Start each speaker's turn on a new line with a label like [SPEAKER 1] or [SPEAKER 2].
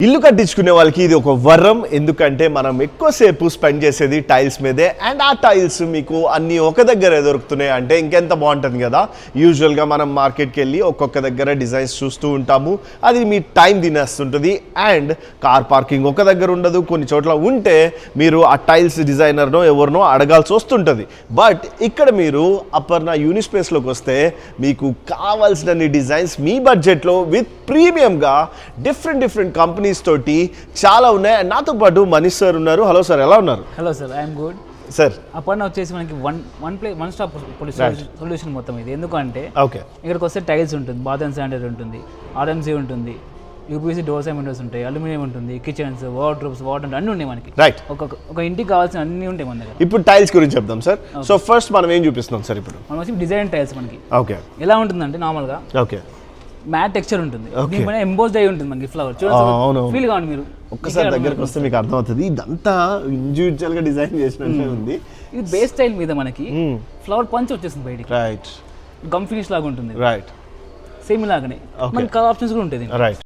[SPEAKER 1] ఇల్లు కట్టించుకునే వాళ్ళకి ఇది ఒక వరం. ఎందుకంటే మనం ఎక్కువసేపు స్పెండ్ చేసేది టైల్స్ మీదే. అండ్ ఆ టైల్స్ మీకు అన్నీ ఒక దగ్గర దొరుకుతున్నాయి అంటే ఇంకెంత బాగుంటుంది కదా. యూజువల్గా మనం మార్కెట్కి వెళ్ళి ఒక్కొక్క దగ్గర డిజైన్స్ చూస్తూ ఉంటాము, అది మీ టైం తినేస్తుంటుంది. అండ్ కార్ పార్కింగ్ ఒక దగ్గర ఉండదు, కొన్ని చోట్ల ఉంటే మీరు ఆ టైల్స్ డిజైనర్నో ఎవరినో అడగాల్సి వస్తుంటుంది. బట్ ఇక్కడ మీరు అపర్ణ యూనిస్పేస్లోకి వస్తే మీకు కావాల్సినన్ని డిజైన్స్ మీ బడ్జెట్లో విత్ ప్రీమియంగా డిఫరెంట్ కంపెనీస్ తోటి చాలా ఉన్నాయి. అండ్ నాతో పాటు మనీష్ సార్ ఉన్నారు. హలో సార్, ఎలా ఉన్నారు?
[SPEAKER 2] Hello sir, I'm good
[SPEAKER 1] sir.
[SPEAKER 2] Aparna వచ్చేసి మనకి వన్ స్టాప్ సొల్యూషన్ మొత్తం ఇది. ఎందుకంటే
[SPEAKER 1] ఓకే,
[SPEAKER 2] ఇక్కడికి వస్తే టైల్స్ ఉంటుంది, బాత్ అండ్ శానిటరీ ఉంటుంది, ఆర్ఎంసీ ఉంటుంది, యూపీసీ డోర్స్ అండ్ విండోస్ ఉంటాయి, అల్యూమినియం ఉంటుంది, కిచెన్స్, వార్డ్రోబ్స్, వాటర్ అన్నీ ఉన్నాయి మనకి.
[SPEAKER 1] రైట్,
[SPEAKER 2] ఒక ఇంటికి కావాల్సిన అన్నీ ఉంటాయి మన దగ్గర.
[SPEAKER 1] ఇప్పుడు టైల్స్ గురించి చెప్దాం సార్. సో ఫస్ట్ మనం ఏం చూపిస్తున్నాం సార్ ఇప్పుడు?
[SPEAKER 2] మనం వచ్చి డిజైన్ టైల్స్ మనకి
[SPEAKER 1] ఓకే
[SPEAKER 2] ఎలా ఉంటుందంటే నార్మల్గా
[SPEAKER 1] ఓకే
[SPEAKER 2] మ్యాట్ టెక్స్చర్ ఉంటుంది, దీనిపైన ఎంబోస్డ్ అయి ఉంటుంది మనకి ఫ్లవర్. చూడండి, ఫీల్ కావాలి మీరు
[SPEAKER 1] ఒక్కసారి దగ్గరకు వస్తే మీకు అర్థమవుతుంది. ఇదంతా ఇండివిజువల్ గా డిజైన్ చేసినట్టే ఉంది.
[SPEAKER 2] ఇది బేస్ స్టైల్ మీద మనకి ఫ్లవర్ పంచ్ వచ్చేస్తుంది బయటికి.
[SPEAKER 1] రైట్,
[SPEAKER 2] గమ్ ఫినిష్ లాగా ఉంటుంది.
[SPEAKER 1] రైట్,
[SPEAKER 2] సేమ్ ఇలాగనే మనకి కలర్ ఆప్షన్స్ కూడా ఉంటుంది.
[SPEAKER 1] రైట్.